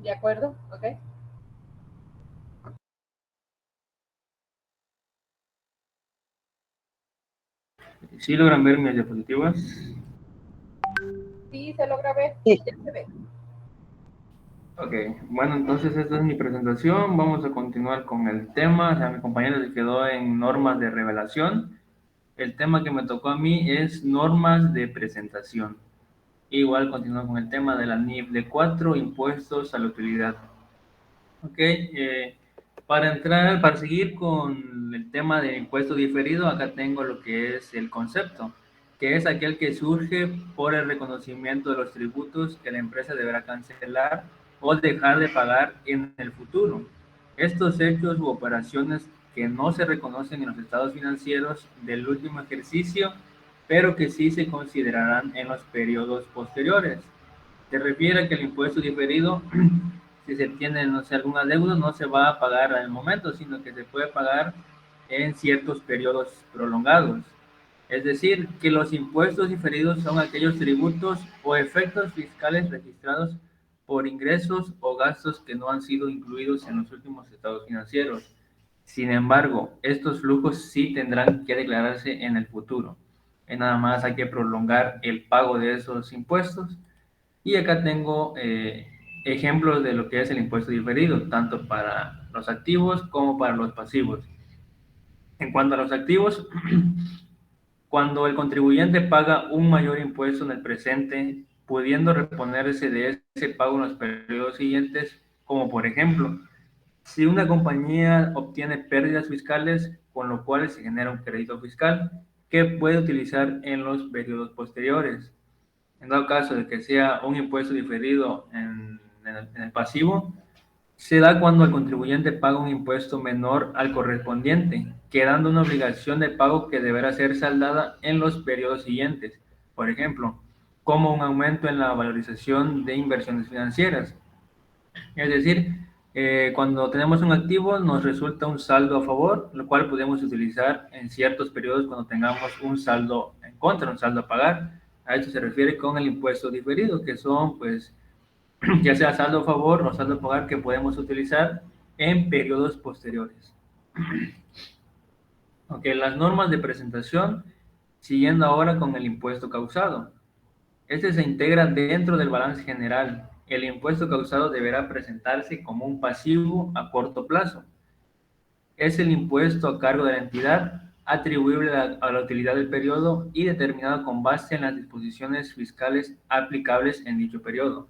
¿De acuerdo? ¿Ok? ¿Sí logran ver mis diapositivas? Sí, se logra ver. Sí. Ya se ve. Ok, bueno, entonces esta es mi presentación. Vamos a continuar con el tema. O sea, mi compañero se quedó en normas de revelación. El tema que me tocó a mí es normas de presentación. Igual continúo con el tema de la NIF de 4, impuestos a la utilidad. Ok, para seguir con el tema del impuesto diferido, acá tengo lo que es el concepto, que es aquel que surge por el reconocimiento de los tributos que la empresa deberá cancelar o dejar de pagar en el futuro. Estos hechos u operaciones que no se reconocen en los estados financieros del último ejercicio, pero que sí se considerarán en los periodos posteriores. Se refiere a que el impuesto diferido, si se tiene, no sé, algún adeudo, no se va a pagar al momento, sino que se puede pagar en ciertos periodos prolongados. Es decir, que los impuestos diferidos son aquellos tributos o efectos fiscales registrados por ingresos o gastos que no han sido incluidos en los últimos estados financieros. Sin embargo, estos flujos sí tendrán que declararse en el futuro. Nada más hay que prolongar el pago de esos impuestos y acá tengo ejemplos de lo que es el impuesto diferido, tanto para los activos como para los pasivos. En cuanto a los activos, cuando el contribuyente paga un mayor impuesto en el presente, pudiendo reponerse de ese pago en los periodos siguientes, como por ejemplo, si una compañía obtiene pérdidas fiscales, con lo cual se genera un crédito fiscal que puede utilizar en los periodos posteriores. En dado caso de que sea un impuesto diferido en el pasivo, se da cuando el contribuyente paga un impuesto menor al correspondiente, quedando una obligación de pago que deberá ser saldada en los periodos siguientes. Por ejemplo, como un aumento en la valorización de inversiones financieras. Es decir, cuando tenemos un activo nos resulta un saldo a favor, lo cual podemos utilizar en ciertos periodos cuando tengamos un saldo en contra, un saldo a pagar. A esto se refiere con el impuesto diferido, que son, pues, ya sea saldo a favor o saldo a pagar que podemos utilizar en periodos posteriores. Ok, las normas de presentación, siguiendo ahora con el impuesto causado. Este se integra dentro del balance general. El impuesto causado deberá presentarse como un pasivo a corto plazo. Es el impuesto a cargo de la entidad atribuible a la utilidad del periodo y determinado con base en las disposiciones fiscales aplicables en dicho periodo.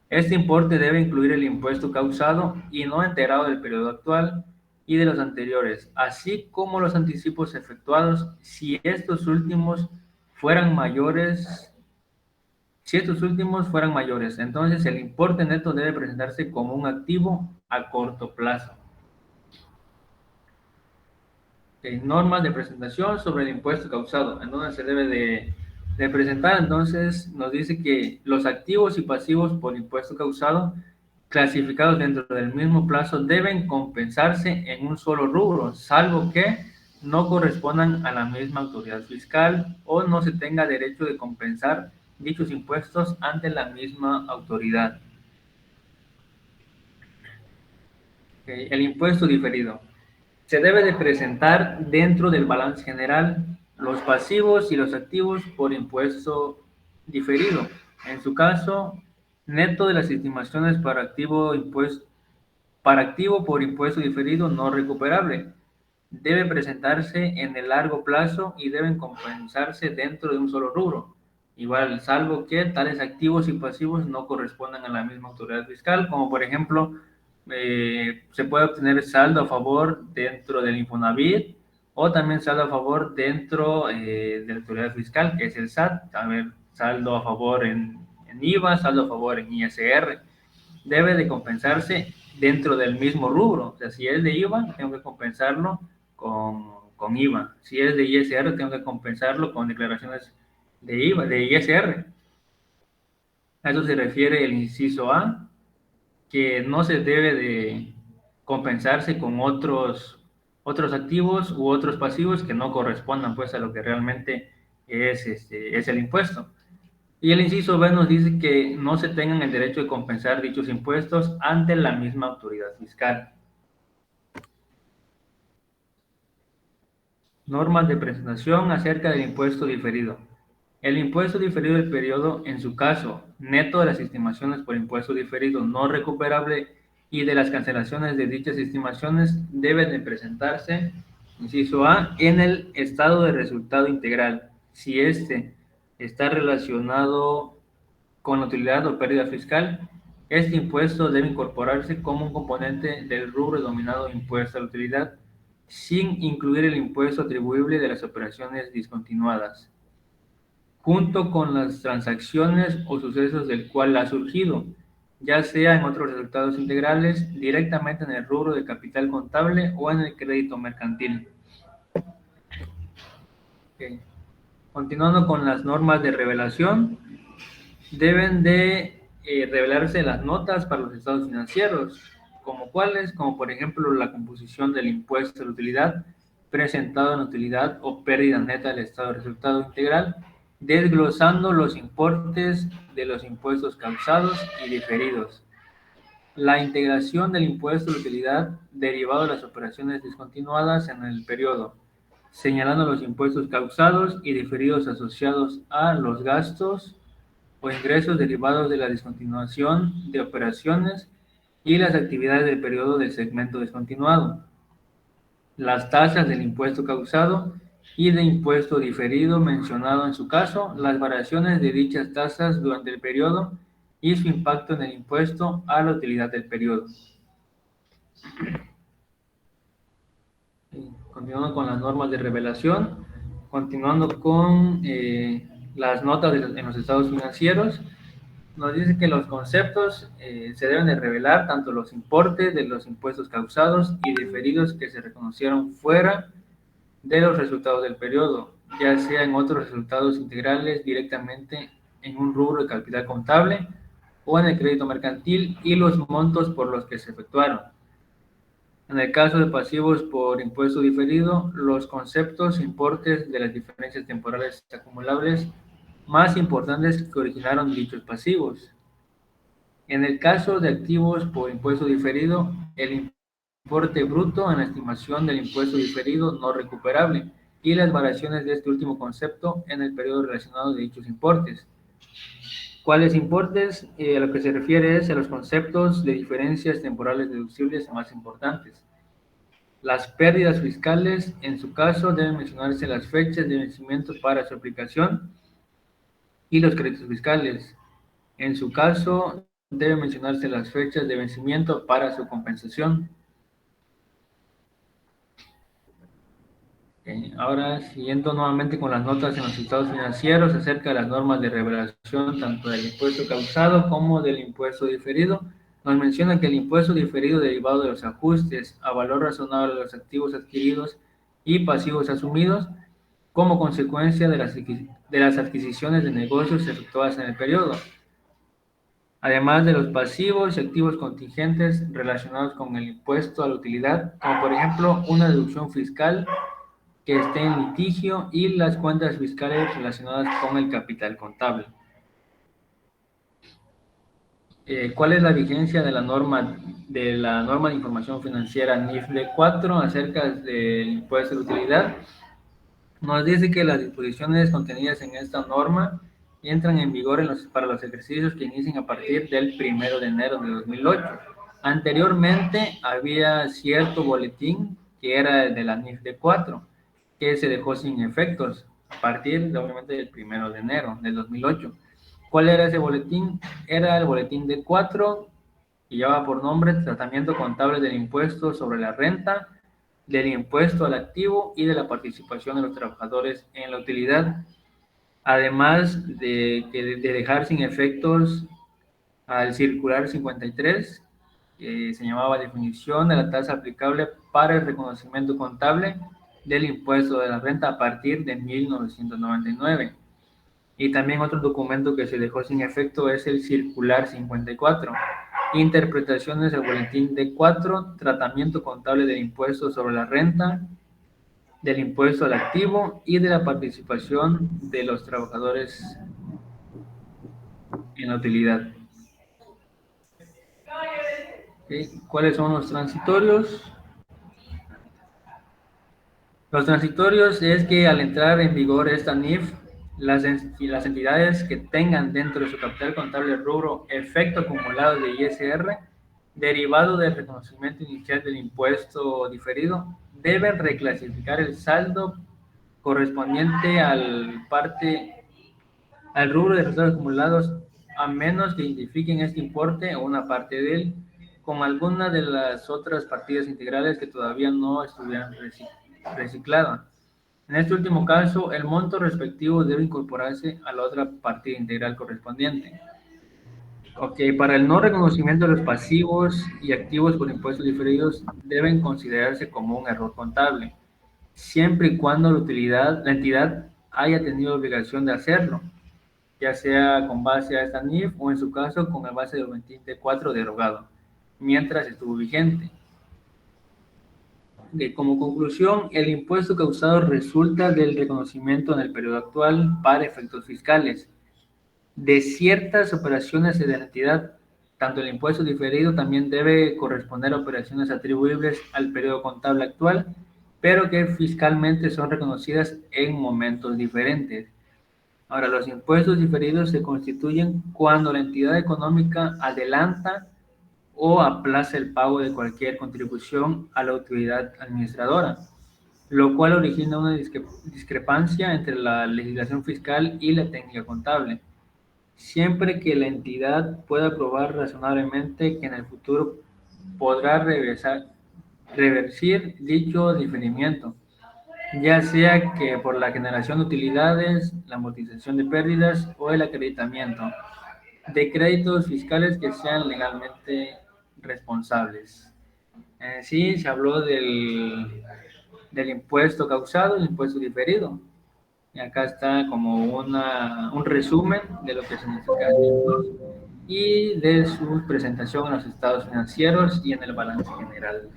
Este importe debe incluir el impuesto causado y no enterado del periodo actual y de los anteriores, así como los anticipos efectuados si estos últimos fueran mayores, entonces el importe neto debe presentarse como un activo a corto plazo. Normas de presentación sobre el impuesto causado, en donde se debe de presentar. Entonces nos dice que los activos y pasivos por impuesto causado clasificados dentro del mismo plazo deben compensarse en un solo rubro, salvo que no correspondan a la misma autoridad fiscal o no se tenga derecho de compensar dichos impuestos ante la misma autoridad. El impuesto diferido. Se debe de presentar dentro del balance general los pasivos y los activos por impuesto diferido. En su caso, neto de las estimaciones para activo por impuesto diferido no recuperable. Debe presentarse en el largo plazo y deben compensarse dentro de un solo rubro. Igual, salvo que tales activos y pasivos no correspondan a la misma autoridad fiscal, como por ejemplo, se puede obtener saldo a favor dentro del Infonavit o también saldo a favor dentro de la autoridad fiscal, que es el SAT, también saldo a favor en IVA, saldo a favor en ISR. Debe de compensarse dentro del mismo rubro. O sea, si es de IVA, tengo que compensarlo con IVA. Si es de ISR, tengo que compensarlo con declaraciones de IVA, de ISR. A eso se refiere el inciso A, que no se debe de compensarse con otros activos u otros pasivos que no correspondan pues a lo que realmente es el impuesto. Y el inciso B nos dice que no se tengan el derecho de compensar dichos impuestos ante la misma autoridad fiscal. Normas de presentación acerca del impuesto diferido. El impuesto diferido del periodo, en su caso, neto de las estimaciones por impuesto diferido no recuperable y de las cancelaciones de dichas estimaciones, deben de presentarse, inciso A, en el estado de resultado integral, si éste está relacionado con la utilidad o pérdida fiscal. Este impuesto debe incorporarse como un componente del rubro denominado impuesto a la utilidad, sin incluir el impuesto atribuible de las operaciones discontinuadas, junto con las transacciones o sucesos del cual ha surgido, ya sea en otros resultados integrales, directamente en el rubro de capital contable o en el crédito mercantil. Okay. Continuando con las normas de revelación, deben de revelarse las notas para los estados financieros, como cuáles, como por ejemplo la composición del impuesto de la utilidad, presentado en utilidad o pérdida neta del estado de resultado integral, desglosando los importes de los impuestos causados y diferidos. La integración del impuesto de utilidad derivado de las operaciones discontinuadas en el periodo, señalando los impuestos causados y diferidos asociados a los gastos o ingresos derivados de la discontinuación de operaciones y las actividades del periodo del segmento descontinuado, las tasas del impuesto causado y de impuesto diferido mencionado en su caso, las variaciones de dichas tasas durante el periodo y su impacto en el impuesto a la utilidad del periodo. Continuando con las normas de revelación, continuando con las notas en los estados financieros, nos dice que los conceptos se deben de revelar tanto los importes de los impuestos causados y diferidos que se reconocieron fuera de los resultados del periodo, ya sea en otros resultados integrales directamente en un rubro de capital contable o en el crédito mercantil y los montos por los que se efectuaron. En el caso de pasivos por impuesto diferido, los conceptos, importes de las diferencias temporales acumulables más importantes que originaron dichos pasivos. En el caso de activos por impuesto diferido, el importe bruto en la estimación del impuesto diferido no recuperable y las variaciones de este último concepto en el periodo relacionado de dichos importes. ¿Cuáles importes? A lo que se refiere es a los conceptos de diferencias temporales deducibles más importantes. Las pérdidas fiscales, en su caso, deben mencionarse las fechas de vencimiento para su aplicación y los créditos fiscales. En su caso, deben mencionarse las fechas de vencimiento para su compensación. Ahora, siguiendo nuevamente con las notas en los estados financieros acerca de las normas de revelación tanto del impuesto causado como del impuesto diferido, nos menciona que el impuesto diferido derivado de los ajustes a valor razonable de los activos adquiridos y pasivos asumidos como consecuencia de las adquisiciones de negocios efectuadas en el periodo, además de los pasivos y activos contingentes relacionados con el impuesto a la utilidad, como por ejemplo una deducción fiscal que esté en litigio y las cuentas fiscales relacionadas con el capital contable. ¿Cuál es la vigencia de la norma de información financiera NIFD 4 acerca del impuesto de utilidad? Nos dice que las disposiciones contenidas en esta norma entran en vigor para los ejercicios que inicien a partir del 1 de enero de 2008. Anteriormente había cierto boletín que era el de la NIFD 4, que se dejó sin efectos a partir, obviamente, del 1 de enero del 2008. ¿Cuál era ese boletín? Era el boletín D4 y llevaba por nombre Tratamiento Contable del Impuesto sobre la Renta, del impuesto al activo y de la participación de los trabajadores en la utilidad, además de dejar sin efectos al circular 53, que se llamaba definición de la tasa aplicable para el reconocimiento contable del impuesto de la renta a partir de 1999. Y también otro documento que se dejó sin efecto es el circular 54. Interpretaciones del boletín D4, tratamiento contable del impuesto sobre la renta, del impuesto al activo y de la participación de los trabajadores en la utilidad. ¿Okay? ¿Cuáles son los transitorios? Los transitorios es que al entrar en vigor esta NIF, las entidades que tengan dentro de su capital contable el rubro efecto acumulado de ISR, derivado del reconocimiento inicial del impuesto diferido, deben reclasificar el saldo correspondiente al rubro de resultados acumulados, a menos que identifiquen este importe o una parte de él con alguna de las otras partidas integrales que todavía no estuvieran recicladas. En este último caso, el monto respectivo debe incorporarse a la otra partida integral correspondiente. Ok, para el no reconocimiento de los pasivos y activos por impuestos diferidos deben considerarse como un error contable, siempre y cuando la entidad haya tenido obligación de hacerlo, ya sea con base a esta NIF o en su caso con el base del 24 derogado, mientras estuvo vigente. Como conclusión, el impuesto causado resulta del reconocimiento en el periodo actual para efectos fiscales de ciertas operaciones de la entidad. Tanto el impuesto diferido también debe corresponder a operaciones atribuibles al periodo contable actual, pero que fiscalmente son reconocidas en momentos diferentes. Ahora, los impuestos diferidos se constituyen cuando la entidad económica adelanta o aplaza el pago de cualquier contribución a la autoridad administradora, lo cual origina una discrepancia entre la legislación fiscal y la técnica contable, siempre que la entidad pueda probar razonablemente que en el futuro podrá reversir dicho diferimiento, ya sea que por la generación de utilidades, la amortización de pérdidas o el acreditamiento de créditos fiscales que sean legalmente responsables. Sí, se habló del impuesto causado y el impuesto diferido. Y acá está como un resumen de lo que significan estos y de su presentación en los estados financieros y en el balance general.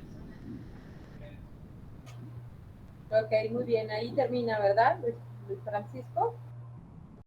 Ok, muy bien, ahí termina, ¿verdad, Luis Francisco?